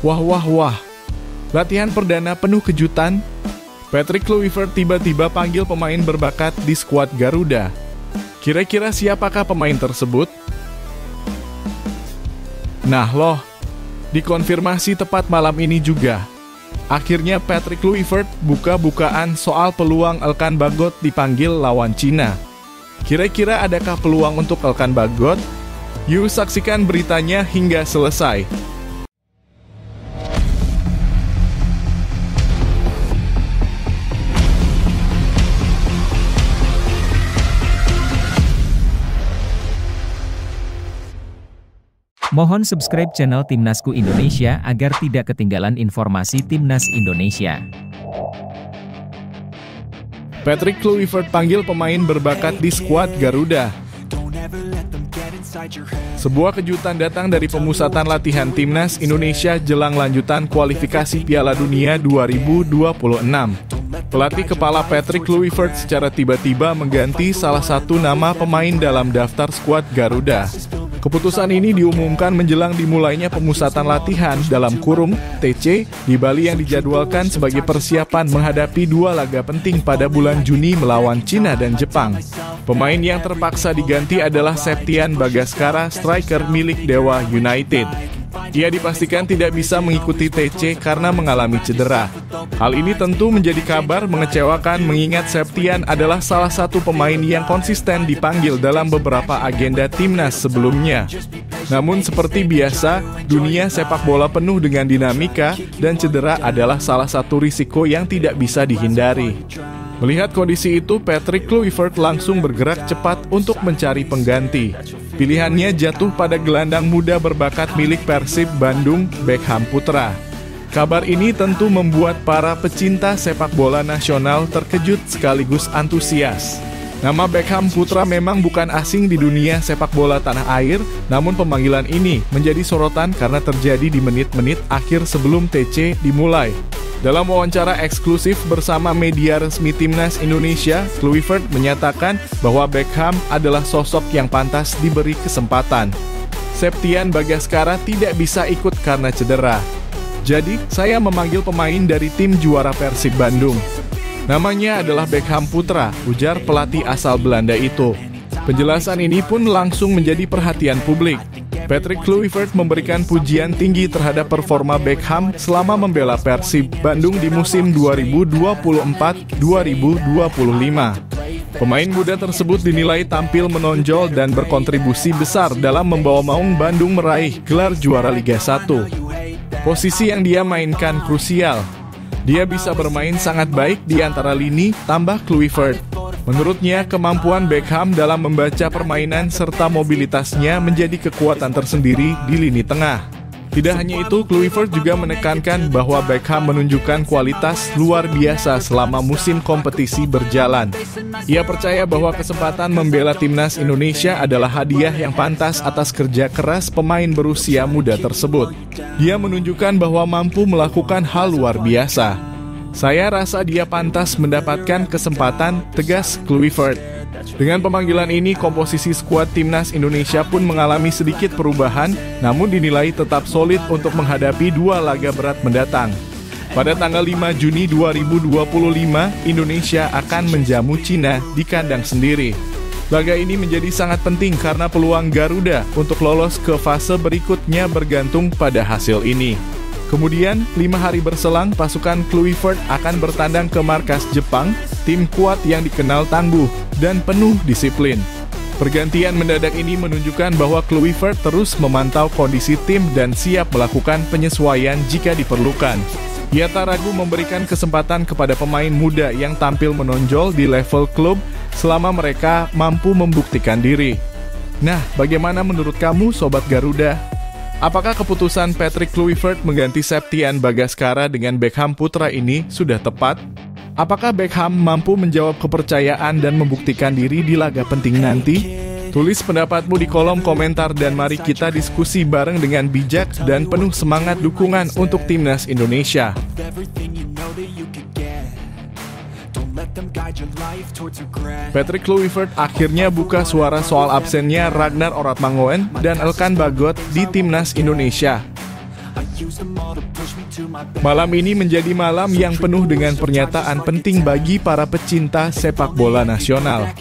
Wah wah wah, latihan perdana penuh kejutan. Patrick Kluivert tiba-tiba panggil pemain berbakat di skuad Garuda. Kira-kira siapakah pemain tersebut? Nah loh, dikonfirmasi tepat malam ini juga. Akhirnya Patrick Kluivert buka-bukaan soal peluang Elkan Bagot dipanggil lawan Cina. Kira-kira adakah peluang untuk Elkan Bagot? Yuk saksikan beritanya hingga selesai. Mohon subscribe channel Timnasku Indonesia agar tidak ketinggalan informasi Timnas Indonesia. Patrick Kluivert panggil pemain berbakat di skuad Garuda. Sebuah kejutan datang dari pemusatan latihan Timnas Indonesia jelang lanjutan kualifikasi Piala Dunia 2026. Pelatih kepala Patrick Kluivert secara tiba-tiba mengganti salah satu nama pemain dalam daftar skuad Garuda. Keputusan ini diumumkan menjelang dimulainya pemusatan latihan dalam kurung TC di Bali yang dijadwalkan sebagai persiapan menghadapi dua laga penting pada bulan Juni melawan Cina dan Jepang. Pemain yang terpaksa diganti adalah Septian Bagaskara, striker milik Dewa United. Ia dipastikan tidak bisa mengikuti TC karena mengalami cedera. Hal ini tentu menjadi kabar mengecewakan mengingat Septian adalah salah satu pemain yang konsisten dipanggil dalam beberapa agenda Timnas sebelumnya. Namun seperti biasa, dunia sepak bola penuh dengan dinamika dan cedera adalah salah satu risiko yang tidak bisa dihindari. Melihat kondisi itu, Patrick Kluivert langsung bergerak cepat untuk mencari pengganti. Pilihannya jatuh pada gelandang muda berbakat milik Persib Bandung, Beckham Putra. Kabar ini tentu membuat para pecinta sepak bola nasional terkejut sekaligus antusias. Nama Beckham Putra memang bukan asing di dunia sepak bola tanah air, namun pemanggilan ini menjadi sorotan karena terjadi di menit-menit akhir sebelum TC dimulai. Dalam wawancara eksklusif bersama media resmi Timnas Indonesia, Kluivert menyatakan bahwa Beckham adalah sosok yang pantas diberi kesempatan. Septian Bagaskara tidak bisa ikut karena cedera. Jadi, saya memanggil pemain dari tim juara Persib Bandung. Namanya adalah Beckham Putra, ujar pelatih asal Belanda itu. Penjelasan ini pun langsung menjadi perhatian publik. Patrick Kluivert memberikan pujian tinggi terhadap performa Beckham selama membela Persib Bandung di musim 2024-2025. Pemain muda tersebut dinilai tampil menonjol dan berkontribusi besar dalam membawa Maung Bandung meraih gelar juara Liga 1. Posisi yang dia mainkan krusial. Dia bisa bermain sangat baik di antara lini, tambah Kluivert. Menurutnya, kemampuan Beckham dalam membaca permainan serta mobilitasnya menjadi kekuatan tersendiri di lini tengah. Tidak hanya itu, Kluivert juga menekankan bahwa Beckham menunjukkan kualitas luar biasa selama musim kompetisi berjalan. Ia percaya bahwa kesempatan membela Timnas Indonesia adalah hadiah yang pantas atas kerja keras pemain berusia muda tersebut. Dia menunjukkan bahwa mampu melakukan hal luar biasa. Saya rasa dia pantas mendapatkan kesempatan, tegas Kluivert. Dengan pemanggilan ini, komposisi skuad Timnas Indonesia pun mengalami sedikit perubahan, namun dinilai tetap solid untuk menghadapi dua laga berat mendatang. Pada tanggal 5 Juni 2025, Indonesia akan menjamu Cina di kandang sendiri. Laga ini menjadi sangat penting karena peluang Garuda untuk lolos ke fase berikutnya bergantung pada hasil ini. Kemudian, 5 hari berselang, pasukan Kluivert akan bertandang ke markas Jepang, tim kuat yang dikenal tangguh dan penuh disiplin. Pergantian mendadak ini menunjukkan bahwa Kluivert terus memantau kondisi tim dan siap melakukan penyesuaian jika diperlukan. Ia tak ragu memberikan kesempatan kepada pemain muda yang tampil menonjol di level klub selama mereka mampu membuktikan diri. Nah, bagaimana menurut kamu, Sobat Garuda? Apakah keputusan Patrick Kluivert mengganti Septian Bagaskara dengan Beckham Putra ini sudah tepat? Apakah Beckham mampu menjawab kepercayaan dan membuktikan diri di laga penting nanti? Tulis pendapatmu di kolom komentar dan mari kita diskusi bareng dengan bijak dan penuh semangat dukungan untuk Timnas Indonesia. Patrick Kluivert akhirnya buka suara soal absennya Ragnar Oratmangoen dan Elkan Bagot di Timnas Indonesia. Malam ini menjadi malam yang penuh dengan pernyataan penting bagi para pecinta sepak bola nasional.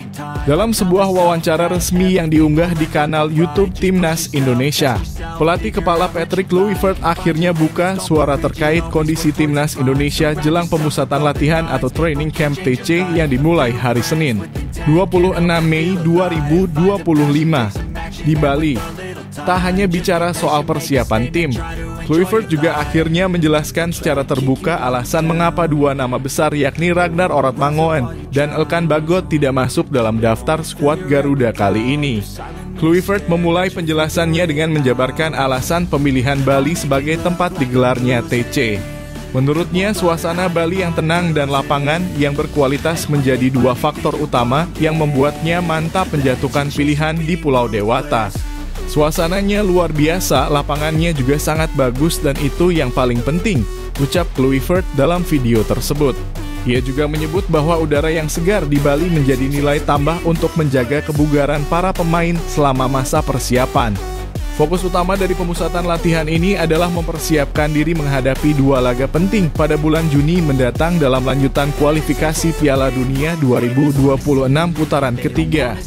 Dalam sebuah wawancara resmi yang diunggah di kanal YouTube Timnas Indonesia, pelatih kepala Patrick Kluivert akhirnya buka suara terkait kondisi Timnas Indonesia jelang pemusatan latihan atau training camp TC yang dimulai hari Senin, 26 Mei 2025 di Bali. Tak hanya bicara soal persiapan tim, Kluivert juga akhirnya menjelaskan secara terbuka alasan mengapa dua nama besar yakni Ragnar Oratmangoen dan Elkan Bagot tidak masuk dalam daftar skuad Garuda kali ini. Kluivert memulai penjelasannya dengan menjabarkan alasan pemilihan Bali sebagai tempat digelarnya TC. Menurutnya, suasana Bali yang tenang dan lapangan yang berkualitas menjadi dua faktor utama yang membuatnya mantap menjatuhkan pilihan di Pulau Dewata. Suasananya luar biasa, lapangannya juga sangat bagus dan itu yang paling penting, ucap Kluivert dalam video tersebut. Ia juga menyebut bahwa udara yang segar di Bali menjadi nilai tambah untuk menjaga kebugaran para pemain selama masa persiapan. Fokus utama dari pemusatan latihan ini adalah mempersiapkan diri menghadapi dua laga penting pada bulan Juni mendatang dalam lanjutan kualifikasi Piala Dunia 2026 putaran ketiga.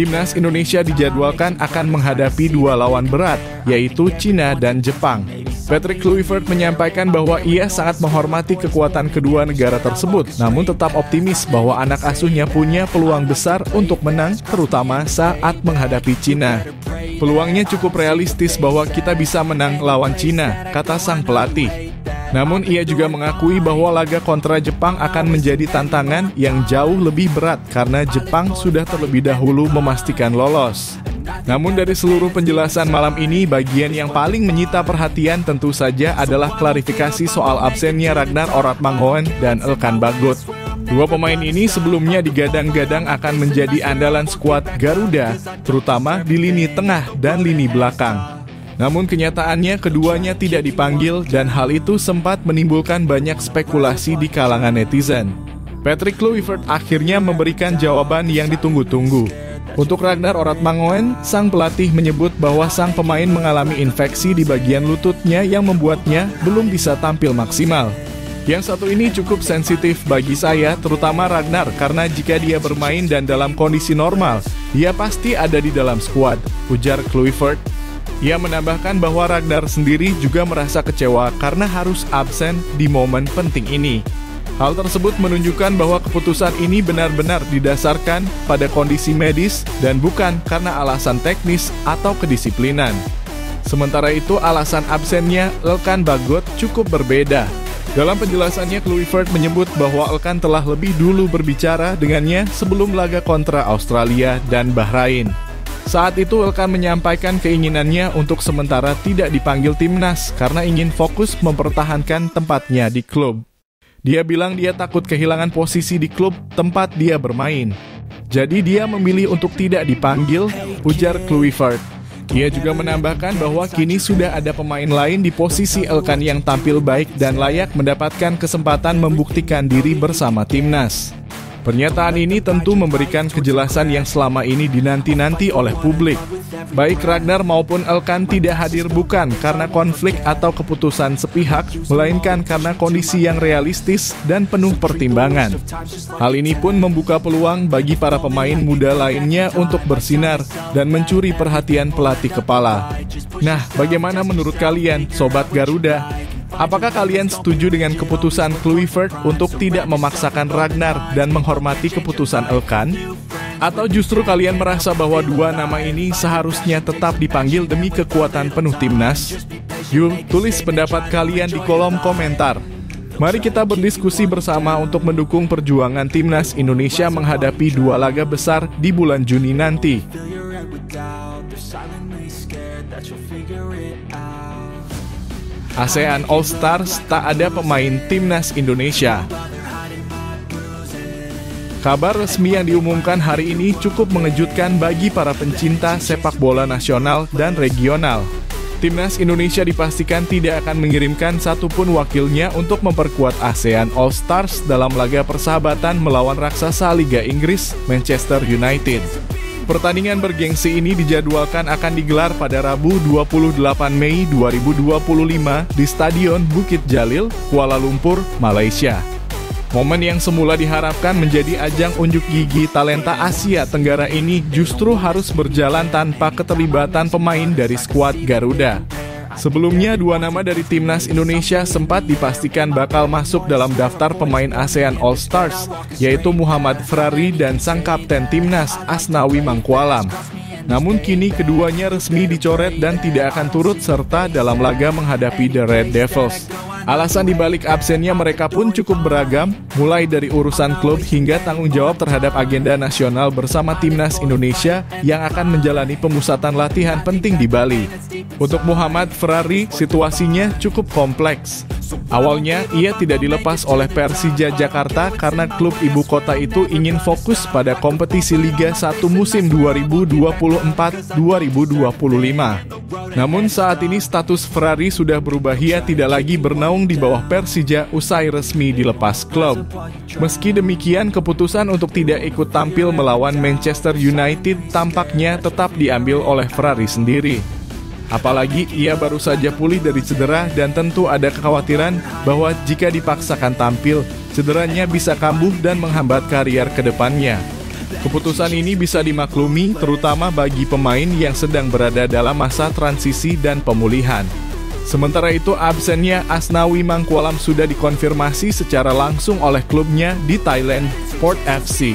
Timnas Indonesia dijadwalkan akan menghadapi dua lawan berat, yaitu Cina dan Jepang. Patrick Kluivert menyampaikan bahwa ia sangat menghormati kekuatan kedua negara tersebut, namun tetap optimis bahwa anak asuhnya punya peluang besar untuk menang, terutama saat menghadapi Cina. Peluangnya cukup realistis bahwa kita bisa menang lawan Cina, kata sang pelatih. Namun ia juga mengakui bahwa laga kontra Jepang akan menjadi tantangan yang jauh lebih berat karena Jepang sudah terlebih dahulu memastikan lolos. Namun dari seluruh penjelasan malam ini, bagian yang paling menyita perhatian tentu saja adalah klarifikasi soal absennya Ragnar Oratmangoen dan Elkan Bagot. Dua pemain ini sebelumnya digadang-gadang akan menjadi andalan skuad Garuda, terutama di lini tengah dan lini belakang. Namun kenyataannya keduanya tidak dipanggil dan hal itu sempat menimbulkan banyak spekulasi di kalangan netizen. Patrick Kluivert akhirnya memberikan jawaban yang ditunggu-tunggu. Untuk Ragnar Oratmangoen, sang pelatih menyebut bahwa sang pemain mengalami infeksi di bagian lututnya yang membuatnya belum bisa tampil maksimal. Yang satu ini cukup sensitif bagi saya, terutama Ragnar, karena jika dia bermain dan dalam kondisi normal, dia pasti ada di dalam skuad, ujar Kluivert. Ia menambahkan bahwa Ragnar sendiri juga merasa kecewa karena harus absen di momen penting ini. Hal tersebut menunjukkan bahwa keputusan ini benar-benar didasarkan pada kondisi medis dan bukan karena alasan teknis atau kedisiplinan. Sementara itu, alasan absennya Elkan Bagot cukup berbeda. Dalam penjelasannya, Kluivert menyebut bahwa Elkan telah lebih dulu berbicara dengannya sebelum laga kontra Australia dan Bahrain. Saat itu Elkan menyampaikan keinginannya untuk sementara tidak dipanggil timnas karena ingin fokus mempertahankan tempatnya di klub. Dia bilang dia takut kehilangan posisi di klub tempat dia bermain. Jadi dia memilih untuk tidak dipanggil, ujar Kluivert. Ia juga menambahkan bahwa kini sudah ada pemain lain di posisi Elkan yang tampil baik dan layak mendapatkan kesempatan membuktikan diri bersama timnas. Pernyataan ini tentu memberikan kejelasan yang selama ini dinanti-nanti oleh publik. Baik Ragnar maupun Elkan tidak hadir bukan karena konflik atau keputusan sepihak, melainkan karena kondisi yang realistis dan penuh pertimbangan. Hal ini pun membuka peluang bagi para pemain muda lainnya untuk bersinar dan mencuri perhatian pelatih kepala. Nah, bagaimana menurut kalian, Sobat Garuda? Apakah kalian setuju dengan keputusan Kluivert untuk tidak memaksakan Ragnar dan menghormati keputusan Elkan? Atau justru kalian merasa bahwa dua nama ini seharusnya tetap dipanggil demi kekuatan penuh timnas? Yuk, tulis pendapat kalian di kolom komentar. Mari kita berdiskusi bersama untuk mendukung perjuangan Timnas Indonesia menghadapi dua laga besar di bulan Juni nanti. ASEAN All Stars tak ada pemain Timnas Indonesia. Kabar resmi yang diumumkan hari ini cukup mengejutkan bagi para pencinta sepak bola nasional dan regional. Timnas Indonesia dipastikan tidak akan mengirimkan satupun wakilnya untuk memperkuat ASEAN All Stars dalam laga persahabatan melawan raksasa Liga Inggris, Manchester United. Pertandingan bergengsi ini dijadwalkan akan digelar pada Rabu 28 Mei 2025 di Stadion Bukit Jalil, Kuala Lumpur, Malaysia. Momen yang semula diharapkan menjadi ajang unjuk gigi talenta Asia Tenggara ini justru harus berjalan tanpa keterlibatan pemain dari skuad Garuda. Sebelumnya, dua nama dari timnas Indonesia sempat dipastikan bakal masuk dalam daftar pemain ASEAN All Stars, yaitu Muhammad Ferrari dan sang kapten timnas Asnawi Mangkualam. Namun kini keduanya resmi dicoret dan tidak akan turut serta dalam laga menghadapi The Red Devils. Alasan dibalik absennya mereka pun cukup beragam, mulai dari urusan klub hingga tanggung jawab terhadap agenda nasional bersama timnas Indonesia yang akan menjalani pemusatan latihan penting di Bali. Untuk Muhammad Ferrari, situasinya cukup kompleks. Awalnya, ia tidak dilepas oleh Persija Jakarta karena klub ibu kota itu ingin fokus pada kompetisi Liga 1 musim 2024-2025. Namun saat ini status Ferrari sudah berubah, ia tidak lagi bernaung di bawah Persija usai resmi dilepas klub. Meski demikian, keputusan untuk tidak ikut tampil melawan Manchester United tampaknya tetap diambil oleh Ferrari sendiri. Apalagi ia baru saja pulih dari cedera dan tentu ada kekhawatiran bahwa jika dipaksakan tampil, cederanya bisa kambuh dan menghambat karier ke depannya. Keputusan ini bisa dimaklumi terutama bagi pemain yang sedang berada dalam masa transisi dan pemulihan. Sementara itu, absennya Asnawi Mangkualam sudah dikonfirmasi secara langsung oleh klubnya di Thailand, Port FC.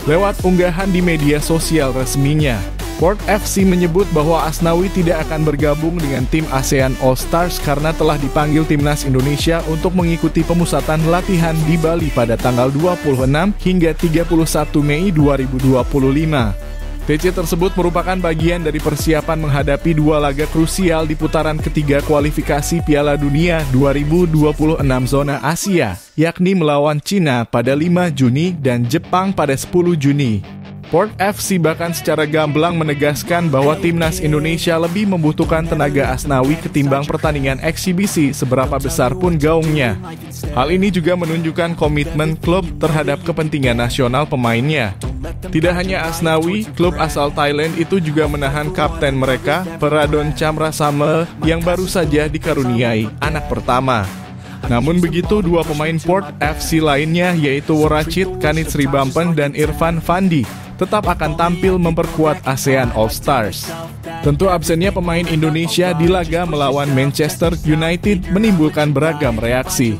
Lewat unggahan di media sosial resminya, Port FC menyebut bahwa Asnawi tidak akan bergabung dengan tim ASEAN All Stars karena telah dipanggil timnas Indonesia untuk mengikuti pemusatan latihan di Bali pada tanggal 26 hingga 31 Mei 2025. TC tersebut merupakan bagian dari persiapan menghadapi dua laga krusial di putaran ketiga kualifikasi Piala Dunia 2026 zona Asia, yakni melawan Cina pada 5 Juni dan Jepang pada 10 Juni. Port FC bahkan secara gamblang menegaskan bahwa timnas Indonesia lebih membutuhkan tenaga Asnawi ketimbang pertandingan eksibisi seberapa besar pun gaungnya. Hal ini juga menunjukkan komitmen klub terhadap kepentingan nasional pemainnya. Tidak hanya Asnawi, klub asal Thailand itu juga menahan kapten mereka, Peradon Chamrasame, yang baru saja dikaruniai anak pertama. Namun begitu, dua pemain Port FC lainnya yaitu Woracit Kanitsribampen dan Irfan Fandi tetap akan tampil memperkuat ASEAN All Stars. Tentu absennya pemain Indonesia di laga melawan Manchester United menimbulkan beragam reaksi.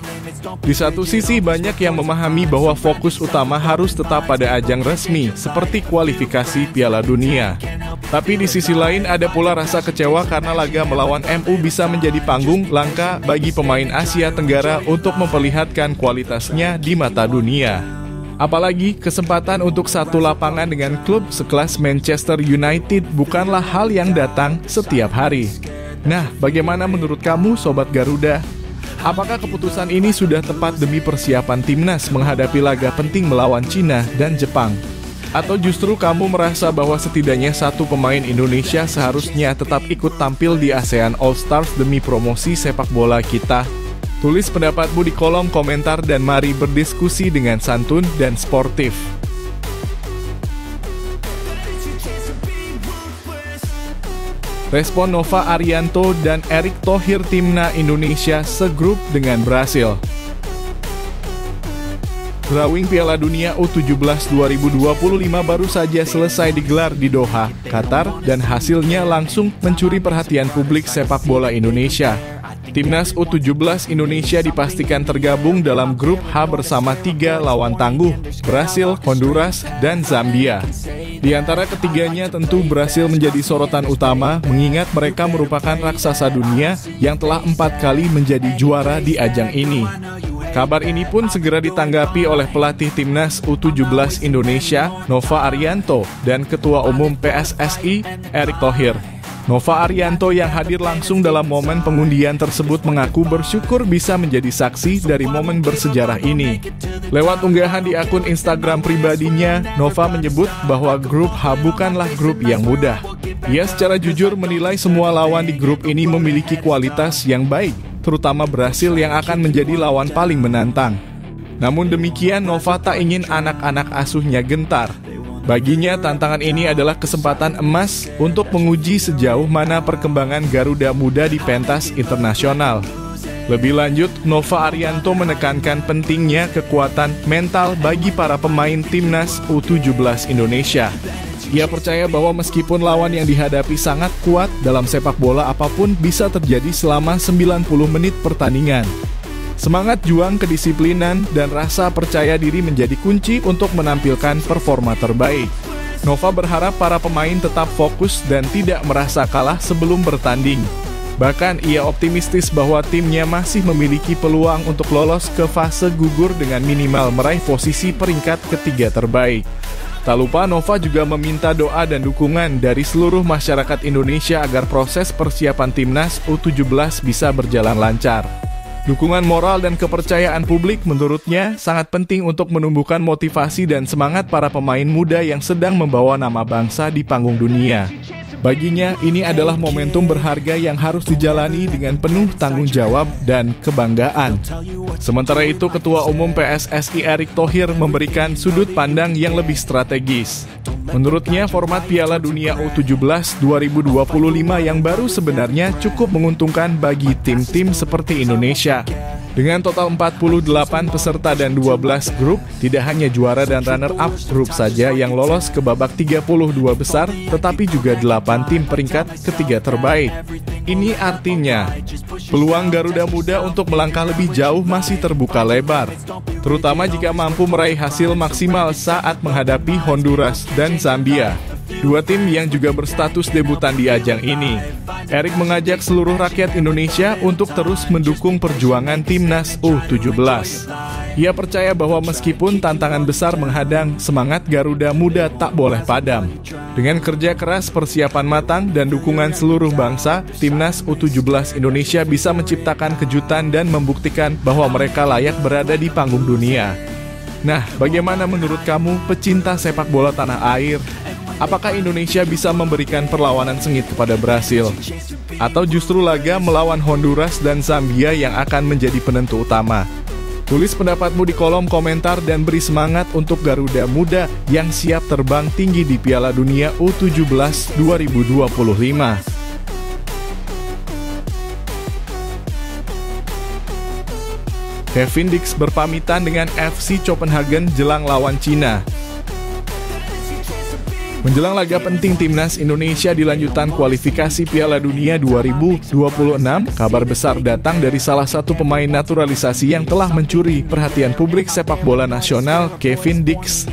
Di satu sisi banyak yang memahami bahwa fokus utama harus tetap pada ajang resmi seperti kualifikasi Piala Dunia. Tapi di sisi lain ada pula rasa kecewa karena laga melawan MU bisa menjadi panggung langka bagi pemain Asia Tenggara untuk memperlihatkan kualitasnya di mata dunia. Apalagi kesempatan untuk satu lapangan dengan klub sekelas Manchester United bukanlah hal yang datang setiap hari. Nah, bagaimana menurut kamu Sobat Garuda? Apakah keputusan ini sudah tepat demi persiapan timnas menghadapi laga penting melawan Cina dan Jepang? Atau justru kamu merasa bahwa setidaknya satu pemain Indonesia seharusnya tetap ikut tampil di ASEAN All Stars demi promosi sepak bola kita? Tulis pendapatmu di kolom komentar dan mari berdiskusi dengan santun dan sportif. Respon Nova Arianto dan Erick Thohir timnas Indonesia segrup dengan Brasil. Drawing Piala Dunia U17 2025 baru saja selesai digelar di Doha, Qatar, dan hasilnya langsung mencuri perhatian publik sepak bola Indonesia. Timnas U17 Indonesia dipastikan tergabung dalam grup H bersama 3 lawan tangguh, Brasil, Honduras, dan Zambia. Di antara ketiganya tentu Brasil menjadi sorotan utama mengingat mereka merupakan raksasa dunia yang telah 4 kali menjadi juara di ajang ini. Kabar ini pun segera ditanggapi oleh pelatih Timnas U17 Indonesia, Nova Arianto, dan Ketua Umum PSSI, Erick Thohir. Nova Arianto yang hadir langsung dalam momen pengundian tersebut mengaku bersyukur bisa menjadi saksi dari momen bersejarah ini. Lewat unggahan di akun Instagram pribadinya, Nova menyebut bahwa grup H bukanlah grup yang mudah. Ia secara jujur menilai semua lawan di grup ini memiliki kualitas yang baik, terutama Brasil yang akan menjadi lawan paling menantang. Namun demikian, Nova tak ingin anak-anak asuhnya gentar. Baginya, tantangan ini adalah kesempatan emas untuk menguji sejauh mana perkembangan Garuda Muda di pentas internasional. Lebih lanjut, Nova Arianto menekankan pentingnya kekuatan mental bagi para pemain timnas U17 Indonesia. Ia percaya bahwa meskipun lawan yang dihadapi sangat kuat, dalam sepak bola apapun bisa terjadi selama 90 menit pertandingan. Semangat juang, kedisiplinan, dan rasa percaya diri menjadi kunci untuk menampilkan performa terbaik. Nova berharap para pemain tetap fokus dan tidak merasa kalah sebelum bertanding. Bahkan ia optimistis bahwa timnya masih memiliki peluang untuk lolos ke fase gugur dengan minimal meraih posisi peringkat ketiga terbaik. Tak lupa, Nova juga meminta doa dan dukungan dari seluruh masyarakat Indonesia agar proses persiapan timnas U17 bisa berjalan lancar. Dukungan moral dan kepercayaan publik menurutnya sangat penting untuk menumbuhkan motivasi dan semangat para pemain muda yang sedang membawa nama bangsa di panggung dunia. Baginya, ini adalah momentum berharga yang harus dijalani dengan penuh tanggung jawab dan kebanggaan. Sementara itu, Ketua Umum PSSI Erick Thohir memberikan sudut pandang yang lebih strategis. Menurutnya, format Piala Dunia U17 2025 yang baru sebenarnya cukup menguntungkan bagi tim-tim seperti Indonesia. Dengan total 48 peserta dan 12 grup, tidak hanya juara dan runner-up grup saja yang lolos ke babak 32 besar, tetapi juga 8 tim peringkat ketiga terbaik. Ini artinya, peluang Garuda Muda untuk melangkah lebih jauh masih terbuka lebar, terutama jika mampu meraih hasil maksimal saat menghadapi Honduras dan Zambia, dua tim yang juga berstatus debutan di ajang ini. Erick mengajak seluruh rakyat Indonesia untuk terus mendukung perjuangan timnas U17. Ia percaya bahwa meskipun tantangan besar menghadang, semangat Garuda Muda tak boleh padam. Dengan kerja keras, persiapan matang, dan dukungan seluruh bangsa, timnas U17 Indonesia bisa menciptakan kejutan dan membuktikan bahwa mereka layak berada di panggung dunia. Nah, bagaimana menurut kamu, pecinta sepak bola tanah air? Apakah Indonesia bisa memberikan perlawanan sengit kepada Brasil? Atau justru laga melawan Honduras dan Zambia yang akan menjadi penentu utama? Tulis pendapatmu di kolom komentar dan beri semangat untuk Garuda Muda yang siap terbang tinggi di Piala Dunia U17 2025. Kevin Dix berpamitan dengan FC Copenhagen jelang lawan Cina. Menjelang laga penting timnas Indonesia di lanjutan kualifikasi Piala Dunia 2026, kabar besar datang dari salah satu pemain naturalisasi yang telah mencuri perhatian publik sepak bola nasional, Kevin Dix.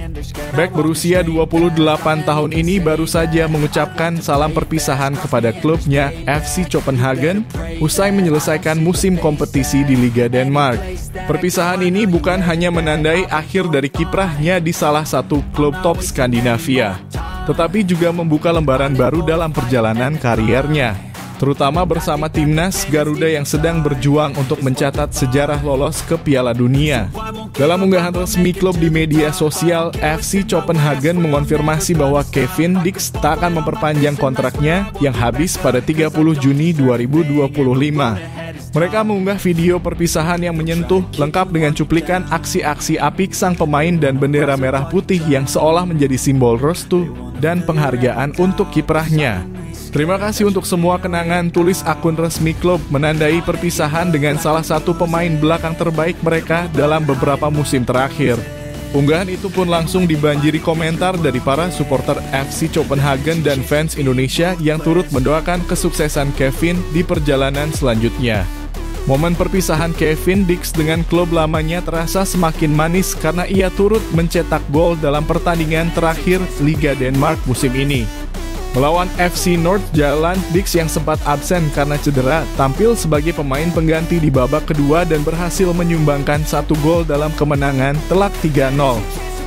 Bek berusia 28 tahun ini baru saja mengucapkan salam perpisahan kepada klubnya FC Copenhagen usai menyelesaikan musim kompetisi di Liga Denmark. Perpisahan ini bukan hanya menandai akhir dari kiprahnya di salah satu klub top Skandinavia, tetapi juga membuka lembaran baru dalam perjalanan kariernya, terutama bersama timnas Garuda yang sedang berjuang untuk mencatat sejarah lolos ke Piala Dunia. Dalam unggahan resmi klub di media sosial, FC Copenhagen mengonfirmasi bahwa Kevin Dix tak akan memperpanjang kontraknya yang habis pada 30 Juni 2025. Mereka mengunggah video perpisahan yang menyentuh, lengkap dengan cuplikan aksi-aksi apik sang pemain dan bendera merah putih yang seolah menjadi simbol restu dan penghargaan untuk kiprahnya. Terima kasih untuk semua kenangan, tulis akun resmi klub menandai perpisahan dengan salah satu pemain belakang terbaik mereka dalam beberapa musim terakhir. Unggahan itu pun langsung dibanjiri komentar dari para supporter FC Copenhagen dan fans Indonesia yang turut mendoakan kesuksesan Kevin di perjalanan selanjutnya. Momen perpisahan Kevin Dix dengan klub lamanya terasa semakin manis karena ia turut mencetak gol dalam pertandingan terakhir Liga Denmark musim ini. Melawan FC Nordsjælland, Dix yang sempat absen karena cedera tampil sebagai pemain pengganti di babak kedua dan berhasil menyumbangkan 1 gol dalam kemenangan telak 3-0.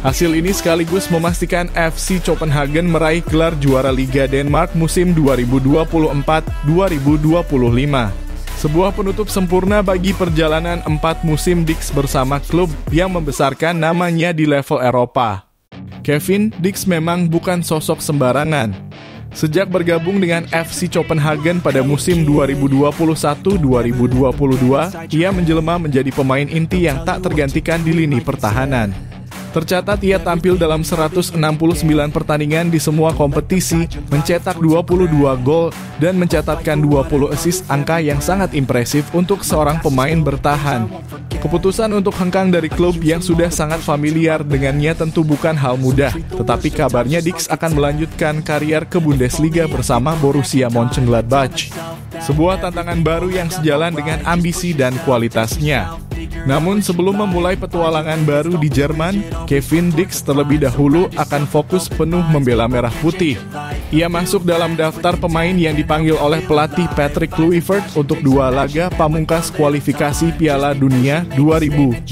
Hasil ini sekaligus memastikan FC Copenhagen meraih gelar juara Liga Denmark musim 2024-2025. Sebuah penutup sempurna bagi perjalanan 4 musim Dix bersama klub yang membesarkan namanya di level Eropa. Kevin Dix memang bukan sosok sembarangan. Sejak bergabung dengan FC Copenhagen pada musim 2021-2022, ia menjelma menjadi pemain inti yang tak tergantikan di lini pertahanan. Tercatat ia tampil dalam 169 pertandingan di semua kompetisi, mencetak 22 gol dan mencatatkan 20 assist, angka yang sangat impresif untuk seorang pemain bertahan. Keputusan untuk hengkang dari klub yang sudah sangat familiar dengannya tentu bukan hal mudah, tetapi kabarnya Dix akan melanjutkan karier ke Bundesliga bersama Borussia Mönchengladbach. Sebuah tantangan baru yang sejalan dengan ambisi dan kualitasnya. Namun sebelum memulai petualangan baru di Jerman, Kevin Dix terlebih dahulu akan fokus penuh membela Merah Putih. Ia masuk dalam daftar pemain yang dipanggil oleh pelatih Patrick Kluivert untuk 2 laga pamungkas kualifikasi Piala Dunia 2026.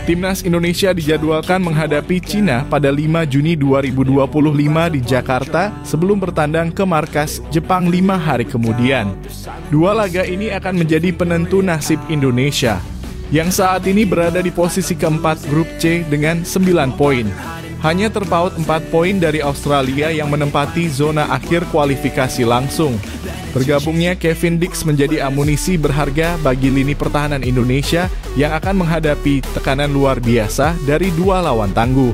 Timnas Indonesia dijadwalkan menghadapi Cina pada 5 Juni 2025 di Jakarta sebelum bertandang ke markas Jepang 5 hari kemudian. 2 laga ini akan menjadi penentu nasib Indonesia, yang saat ini berada di posisi keempat grup C dengan 9 poin. Hanya terpaut 4 poin dari Australia yang menempati zona akhir kualifikasi langsung. Bergabungnya Kevin Dix menjadi amunisi berharga bagi lini pertahanan Indonesia yang akan menghadapi tekanan luar biasa dari 2 lawan tangguh.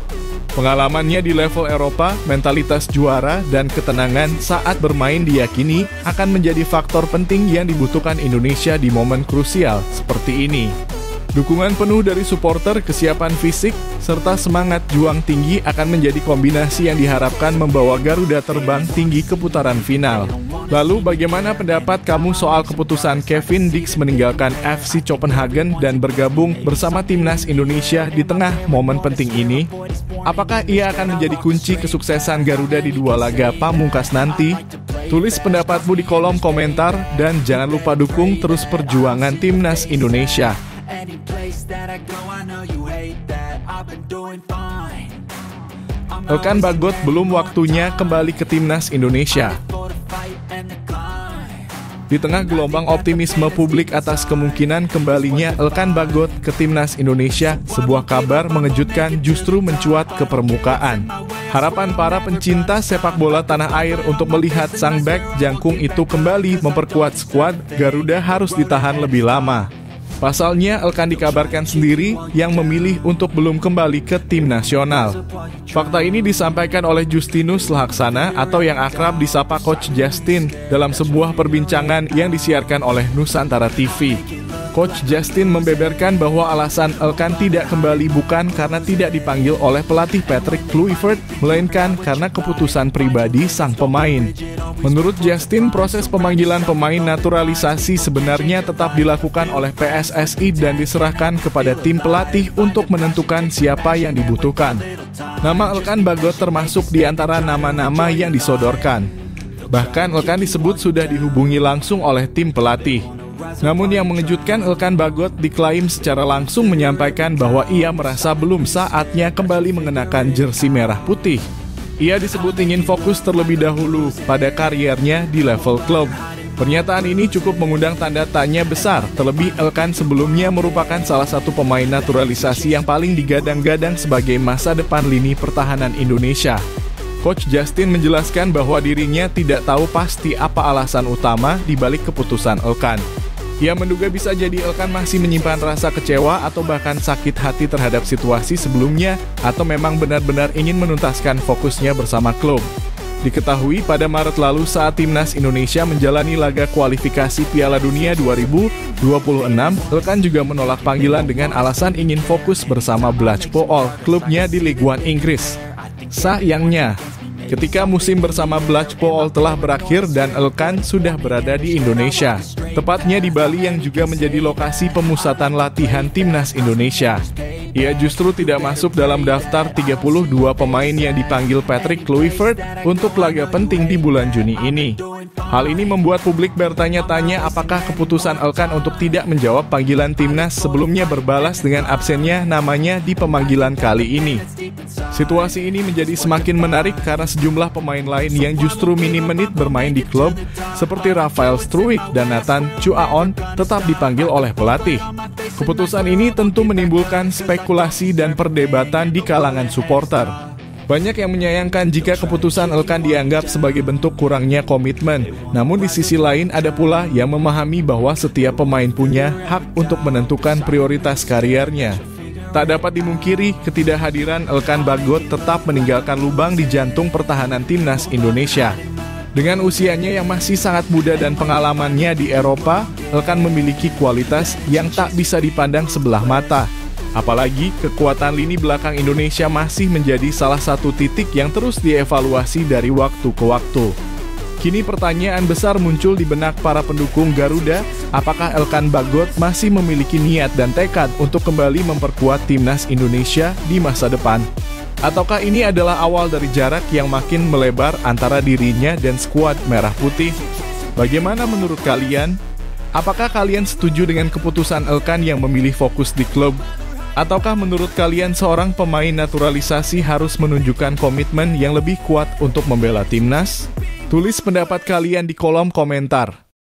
Pengalamannya di level Eropa, mentalitas juara, dan ketenangan saat bermain diyakini akan menjadi faktor penting yang dibutuhkan Indonesia di momen krusial seperti ini. Dukungan penuh dari supporter, kesiapan fisik, serta semangat juang tinggi akan menjadi kombinasi yang diharapkan membawa Garuda terbang tinggi ke putaran final. Lalu bagaimana pendapat kamu soal keputusan Kevin Dix meninggalkan FC Copenhagen dan bergabung bersama Timnas Indonesia di tengah momen penting ini? Apakah ia akan menjadi kunci kesuksesan Garuda di 2 laga pamungkas nanti? Tulis pendapatmu di kolom komentar dan jangan lupa dukung terus perjuangan Timnas Indonesia. Elkan Bagot belum waktunya kembali ke Timnas Indonesia. Di tengah gelombang optimisme publik atas kemungkinan kembalinya Elkan Bagot ke Timnas Indonesia, sebuah kabar mengejutkan justru mencuat ke permukaan. Harapan para pencinta sepak bola tanah air untuk melihat sang bek jangkung itu kembali memperkuat skuad Garuda harus ditahan lebih lama. Pasalnya, Elkan dikabarkan sendiri yang memilih untuk belum kembali ke tim nasional. Fakta ini disampaikan oleh Justinus Laksana atau yang akrab disapa Coach Justin dalam sebuah perbincangan yang disiarkan oleh Nusantara TV. Coach Justin membeberkan bahwa alasan Elkan tidak kembali bukan karena tidak dipanggil oleh pelatih Patrick Kluivert, melainkan karena keputusan pribadi sang pemain. Menurut Justin, proses pemanggilan pemain naturalisasi sebenarnya tetap dilakukan oleh PSSI dan diserahkan kepada tim pelatih untuk menentukan siapa yang dibutuhkan. Nama Elkan Bagot termasuk di antara nama-nama yang disodorkan. Bahkan Elkan disebut sudah dihubungi langsung oleh tim pelatih. Namun yang mengejutkan, Elkan Bagot diklaim secara langsung menyampaikan bahwa ia merasa belum saatnya kembali mengenakan jersei merah putih. Ia disebut ingin fokus terlebih dahulu pada kariernya di level klub. Pernyataan ini cukup mengundang tanda tanya besar, terlebih Elkan sebelumnya merupakan salah satu pemain naturalisasi yang paling digadang-gadang sebagai masa depan lini pertahanan Indonesia. Coach Justin menjelaskan bahwa dirinya tidak tahu pasti apa alasan utama di balik keputusan Elkan. Ia menduga bisa jadi Elkan masih menyimpan rasa kecewa atau bahkan sakit hati terhadap situasi sebelumnya atau memang benar-benar ingin menuntaskan fokusnya bersama klub. Diketahui pada Maret lalu saat Timnas Indonesia menjalani laga kualifikasi Piala Dunia 2026, Elkan juga menolak panggilan dengan alasan ingin fokus bersama Blackpool, klubnya di Ligue 1 Inggris. Sayangnya, ketika musim bersama Blackpool telah berakhir dan Elkan sudah berada di Indonesia, tepatnya di Bali yang juga menjadi lokasi pemusatan latihan Timnas Indonesia. Ia justru tidak masuk dalam daftar 32 pemain yang dipanggil Patrick Kluivert untuk laga penting di bulan Juni ini. Hal ini membuat publik bertanya-tanya apakah keputusan Elkan untuk tidak menjawab panggilan Timnas sebelumnya berbalas dengan absennya namanya di pemanggilan kali ini. Situasi ini menjadi semakin menarik karena sejumlah pemain lain yang justru minim menit bermain di klub seperti Rafael Struijk dan Nathan Chuaon tetap dipanggil oleh pelatih. Keputusan ini tentu menimbulkan spekulasi dan perdebatan di kalangan supporter. Banyak yang menyayangkan jika keputusan Elkan dianggap sebagai bentuk kurangnya komitmen. Namun di sisi lain ada pula yang memahami bahwa setiap pemain punya hak untuk menentukan prioritas kariernya. Tak dapat dimungkiri, ketidakhadiran Elkan Bagot tetap meninggalkan lubang di jantung pertahanan timnas Indonesia. Dengan usianya yang masih sangat muda dan pengalamannya di Eropa, Elkan memiliki kualitas yang tak bisa dipandang sebelah mata. Apalagi, kekuatan lini belakang Indonesia masih menjadi salah satu titik yang terus dievaluasi dari waktu ke waktu. Kini pertanyaan besar muncul di benak para pendukung Garuda, apakah Elkan Bagot masih memiliki niat dan tekad untuk kembali memperkuat timnas Indonesia di masa depan? Ataukah ini adalah awal dari jarak yang makin melebar antara dirinya dan skuad Merah Putih? Bagaimana menurut kalian? Apakah kalian setuju dengan keputusan Elkan yang memilih fokus di klub? Ataukah menurut kalian seorang pemain naturalisasi harus menunjukkan komitmen yang lebih kuat untuk membela timnas? Tulis pendapat kalian di kolom komentar.